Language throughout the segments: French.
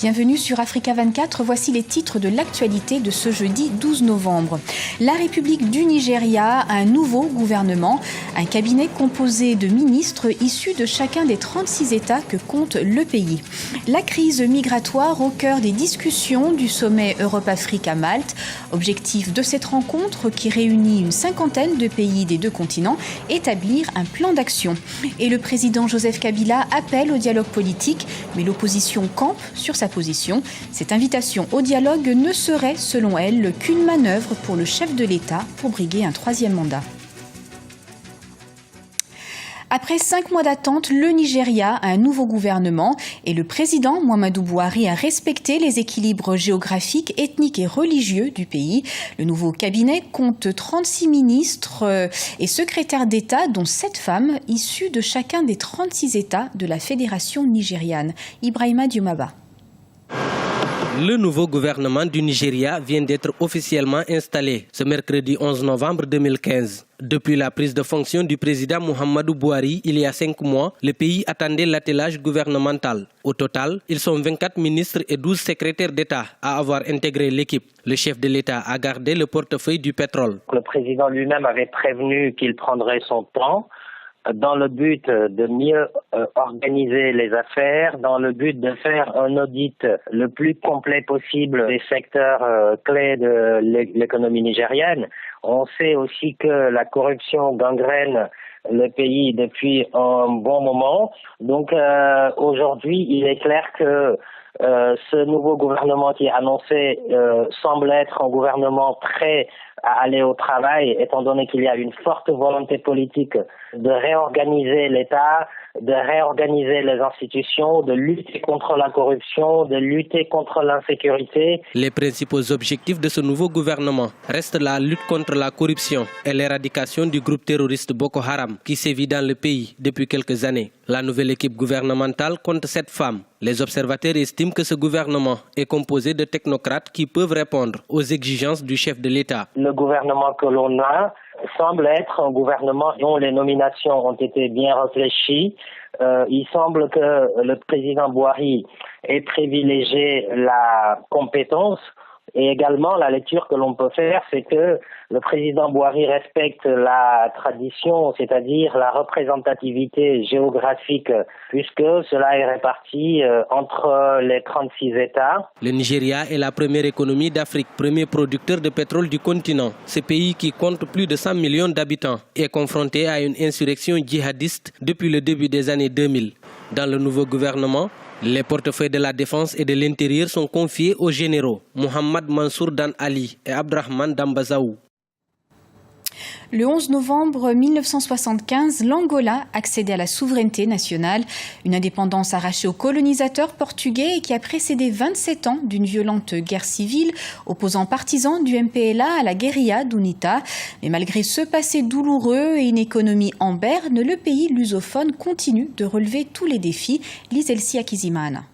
Bienvenue sur Africa 24, voici les titres de l'actualité de ce jeudi 12 novembre. La République du Nigeria a un nouveau gouvernement, un cabinet composé de ministres issus de chacun des 36 États que compte le pays. La crise migratoire au cœur des discussions du sommet Europe-Afrique à Malte. Objectif de cette rencontre qui réunit une cinquantaine de pays des deux continents, établir un plan d'action. Et le président Joseph Kabila appelle au dialogue politique, mais l'opposition campe sur sa position. Cette invitation au dialogue ne serait, selon elle, qu'une manœuvre pour le chef de l'État pour briguer un troisième mandat. Après 5 mois d'attente, le Nigeria a un nouveau gouvernement et le président Muhammadu Buhari a respecté les équilibres géographiques, ethniques et religieux du pays. Le nouveau cabinet compte 36 ministres et secrétaires d'État, dont 7 femmes, issues de chacun des 36 États de la Fédération nigériane. Ibrahima Diomaba. Le nouveau gouvernement du Nigeria vient d'être officiellement installé ce mercredi 11 novembre 2015. Depuis la prise de fonction du président Muhammadu Buhari il y a 5 mois, le pays attendait l'attelage gouvernemental. Au total, ils sont 24 ministres et 12 secrétaires d'État à avoir intégré l'équipe. Le chef de l'État a gardé le portefeuille du pétrole. Le président lui-même avait prévenu qu'il prendrait son temps dans le but de mieux organiser les affaires, dans le but de faire un audit le plus complet possible des secteurs clés de l'économie nigérienne. On sait aussi que la corruption gangrène le pays depuis un bon moment. Donc aujourd'hui, il est clair que ce nouveau gouvernement qui est annoncé semble être un gouvernement prêt à aller au travail, étant donné qu'il y a une forte volonté politique de réorganiser l'État, de réorganiser les institutions, de lutter contre la corruption, de lutter contre l'insécurité. Les principaux objectifs de ce nouveau gouvernement restent la lutte contre la corruption et l'éradication du groupe terroriste Boko Haram qui sévit dans le pays depuis quelques années. La nouvelle équipe gouvernementale compte 7 femmes. Les observateurs estiment que ce gouvernement est composé de technocrates qui peuvent répondre aux exigences du chef de l'État. Le gouvernement que l'on a semble être un gouvernement dont les nominations ont été bien réfléchies. Il semble que le président Buhari ait privilégié la compétence. Et également, la lecture que l'on peut faire, c'est que le président Buhari respecte la tradition, c'est-à-dire la représentativité géographique, puisque cela est réparti entre les 36 États. Le Nigeria est la première économie d'Afrique, premier producteur de pétrole du continent. Ce pays qui compte plus de 100 millions d'habitants est confronté à une insurrection djihadiste depuis le début des années 2000. Dans le nouveau gouvernement, les portefeuilles de la défense et de l'intérieur sont confiés aux généraux Mohamed Mansour Dan Ali et Abdrahman Dambazaou. Le 11 novembre 1975, l'Angola accédait à la souveraineté nationale, une indépendance arrachée aux colonisateurs portugais et qui a précédé 27 ans d'une violente guerre civile opposant partisans du MPLA à la guérilla d'UNITA. Mais malgré ce passé douloureux et une économie en berne, le pays lusophone continue de relever tous les défis. Liselsi Akizimana.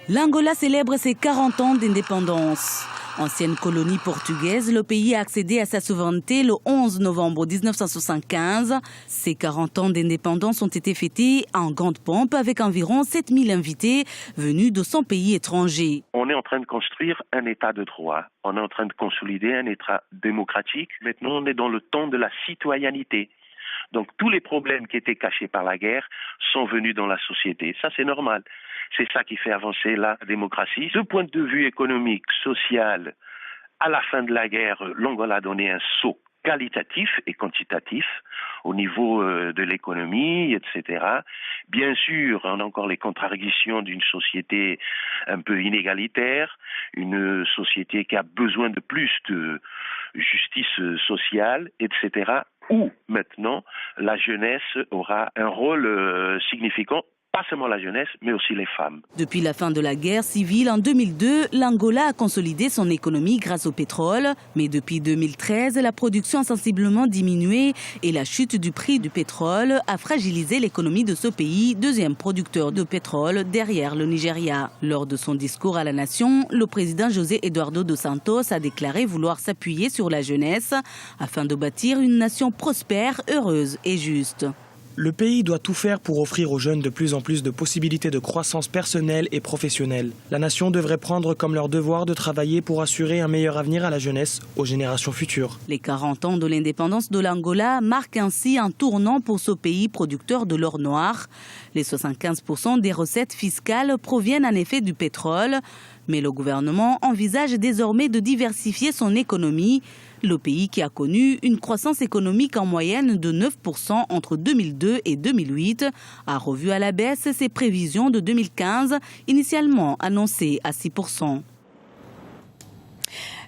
L'Angola célèbre ses 40 ans d'indépendance. Ancienne colonie portugaise, le pays a accédé à sa souveraineté le 11 novembre 1975. Ces 40 ans d'indépendance ont été fêtés en grande pompe avec environ 7000 invités venus de 100 pays étrangers. On est en train de construire un État de droit. On est en train de consolider un État démocratique. Maintenant, on est dans le temps de la citoyenneté. Donc tous les problèmes qui étaient cachés par la guerre sont venus dans la société. Ça, c'est normal. C'est ça qui fait avancer la démocratie. De point de vue économique, social, à la fin de la guerre, l'Angola a donné un saut qualitatif et quantitatif au niveau de l'économie, etc. Bien sûr, on a encore les contradictions d'une société un peu inégalitaire, une société qui a besoin de plus de justice sociale, etc., où maintenant la jeunesse aura un rôle significant. Pas seulement la jeunesse, mais aussi les femmes. Depuis la fin de la guerre civile en 2002, l'Angola a consolidé son économie grâce au pétrole. Mais depuis 2013, la production a sensiblement diminué et la chute du prix du pétrole a fragilisé l'économie de ce pays, deuxième producteur de pétrole derrière le Nigeria. Lors de son discours à la nation, le président José Eduardo dos Santos a déclaré vouloir s'appuyer sur la jeunesse afin de bâtir une nation prospère, heureuse et juste. Le pays doit tout faire pour offrir aux jeunes de plus en plus de possibilités de croissance personnelle et professionnelle. La nation devrait prendre comme leur devoir de travailler pour assurer un meilleur avenir à la jeunesse, aux générations futures. Les 40 ans de l'indépendance de l'Angola marquent ainsi un tournant pour ce pays producteur de l'or noir. Les 75% des recettes fiscales proviennent en effet du pétrole. Mais le gouvernement envisage désormais de diversifier son économie. Le pays qui a connu une croissance économique en moyenne de 9% entre 2002 et 2008 a revu à la baisse ses prévisions de 2015, initialement annoncées à 6%.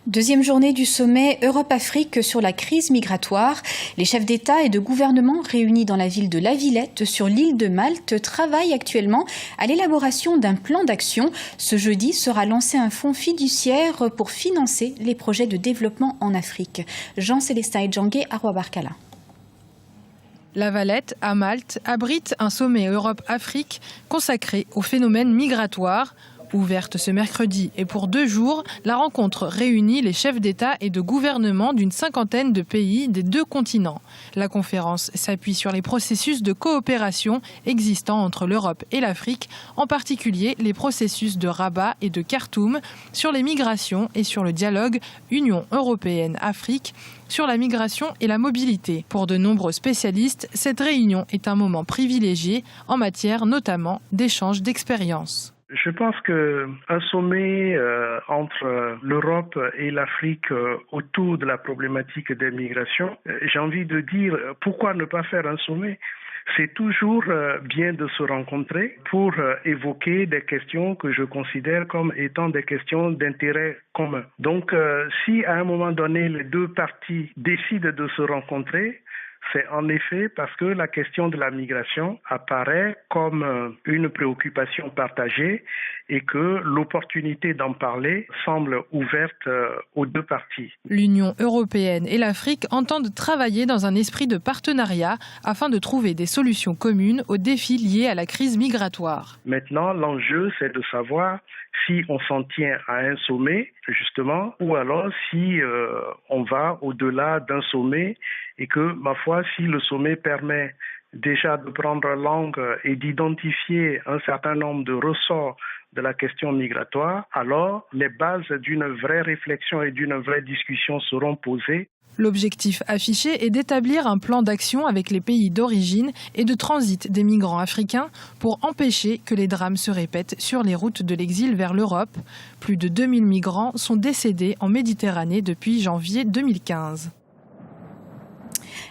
Deuxième journée du sommet Europe-Afrique sur la crise migratoire. Les chefs d'État et de gouvernement réunis dans la ville de La Villette sur l'île de Malte travaillent actuellement à l'élaboration d'un plan d'action. Ce jeudi sera lancé un fonds fiduciaire pour financer les projets de développement en Afrique. Jean-Célestin Edjangué à Roi-Barcala. La Valette, à Malte, abrite un sommet Europe-Afrique consacré au phénomène migratoire. Ouverte ce mercredi et pour 2 jours, la rencontre réunit les chefs d'État et de gouvernement d'une 50aine de pays des 2 continents. La conférence s'appuie sur les processus de coopération existants entre l'Europe et l'Afrique, en particulier les processus de Rabat et de Khartoum, sur les migrations et sur le dialogue Union européenne-Afrique, sur la migration et la mobilité. Pour de nombreux spécialistes, cette réunion est un moment privilégié en matière notamment d'échange d'expériences. Je pense qu'un sommet entre l'Europe et l'Afrique autour de la problématique des migrations, j'ai envie de dire pourquoi ne pas faire un sommet ? C'est toujours bien de se rencontrer pour évoquer des questions que je considère comme étant des questions d'intérêt commun. Donc si à un moment donné les 2 parties décident de se rencontrer, c'est en effet parce que la question de la migration apparaît comme une préoccupation partagée et que l'opportunité d'en parler semble ouverte aux 2 parties. L'Union européenne et l'Afrique entendent travailler dans un esprit de partenariat afin de trouver des solutions communes aux défis liés à la crise migratoire. Maintenant, l'enjeu, c'est de savoir si on s'en tient à un sommet, justement, ou alors si on va au-delà d'un sommet et que, ma foi, si le sommet permet déjà de prendre langue et d'identifier un certain nombre de ressorts de la question migratoire, alors les bases d'une vraie réflexion et d'une vraie discussion seront posées. L'objectif affiché est d'établir un plan d'action avec les pays d'origine et de transit des migrants africains pour empêcher que les drames se répètent sur les routes de l'exil vers l'Europe. Plus de 2000 migrants sont décédés en Méditerranée depuis janvier 2015.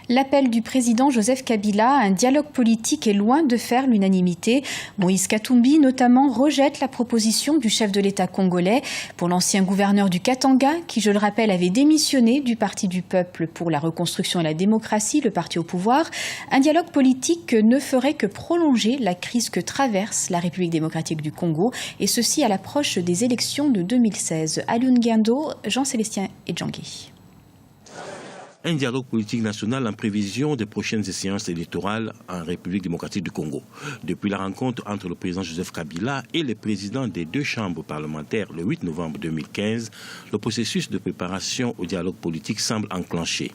L'appel du président Joseph Kabila à un dialogue politique est loin de faire l'unanimité. Moïse Katumbi, notamment, rejette la proposition du chef de l'État congolais. Pour l'ancien gouverneur du Katanga, qui, je le rappelle, avait démissionné du Parti du Peuple pour la reconstruction et la démocratie, le parti au pouvoir, un dialogue politique ne ferait que prolonger la crise que traverse la République démocratique du Congo, et ceci à l'approche des élections de 2016. Alioune Guindo, Jean-Célestin Edjangué. Un dialogue politique national en prévision des prochaines échéances électorales en République démocratique du Congo. Depuis la rencontre entre le président Joseph Kabila et les présidents des 2 chambres parlementaires le 8 novembre 2015, le processus de préparation au dialogue politique semble enclenché.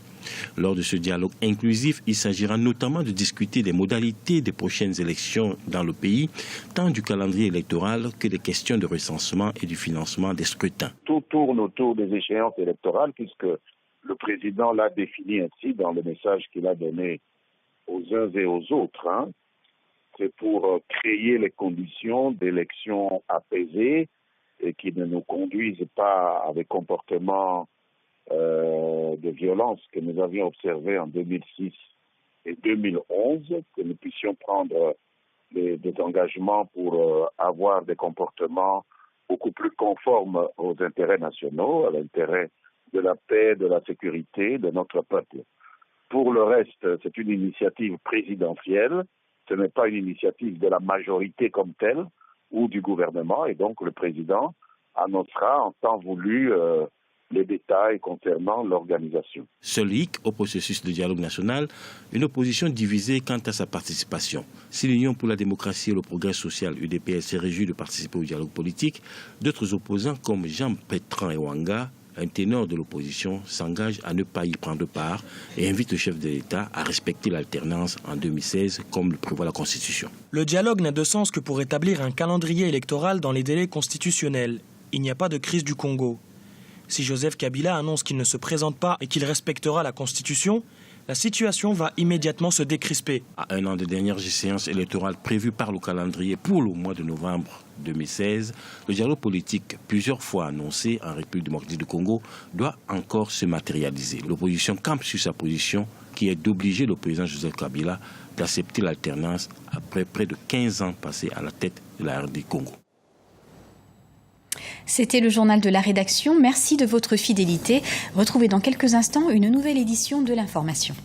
Lors de ce dialogue inclusif, il s'agira notamment de discuter des modalités des prochaines élections dans le pays, tant du calendrier électoral que des questions de recensement et du financement des scrutins. Tout tourne autour des échéances électorales puisque le président l'a défini ainsi dans le message qu'il a donné aux uns et aux autres. C'est pour créer les conditions d'élections apaisées et qui ne nous conduisent pas à des comportements de violence que nous avions observés en 2006 et 2011, que nous puissions prendre des engagements pour avoir des comportements beaucoup plus conformes aux intérêts nationaux, à l'intérêt de la paix, de la sécurité de notre peuple. Pour le reste, c'est une initiative présidentielle, ce n'est pas une initiative de la majorité comme telle ou du gouvernement, et donc le président annoncera en temps voulu les détails concernant l'organisation. Seul hic au processus de dialogue national, une opposition divisée quant à sa participation. Si l'Union pour la démocratie et le progrès social, UDPS, s'est réjoui de participer au dialogue politique, d'autres opposants comme Jean Bertrand Ewanga Un ténor de l'opposition s'engage à ne pas y prendre part et invite le chef de l'État à respecter l'alternance en 2016 comme le prévoit la Constitution. Le dialogue n'a de sens que pour établir un calendrier électoral dans les délais constitutionnels. Il n'y a pas de crise du Congo. Si Joseph Kabila annonce qu'il ne se présente pas et qu'il respectera la Constitution, la situation va immédiatement se décrisper. À un an des dernières échéances électorales prévues par le calendrier pour le mois de novembre 2016, le dialogue politique, plusieurs fois annoncé en République démocratique du Congo, doit encore se matérialiser. L'opposition campe sur sa position qui est d'obliger le président Joseph Kabila d'accepter l'alternance après près de 15 ans passés à la tête de la RD Congo. C'était le journal de la rédaction. Merci de votre fidélité. Retrouvez dans quelques instants une nouvelle édition de l'information.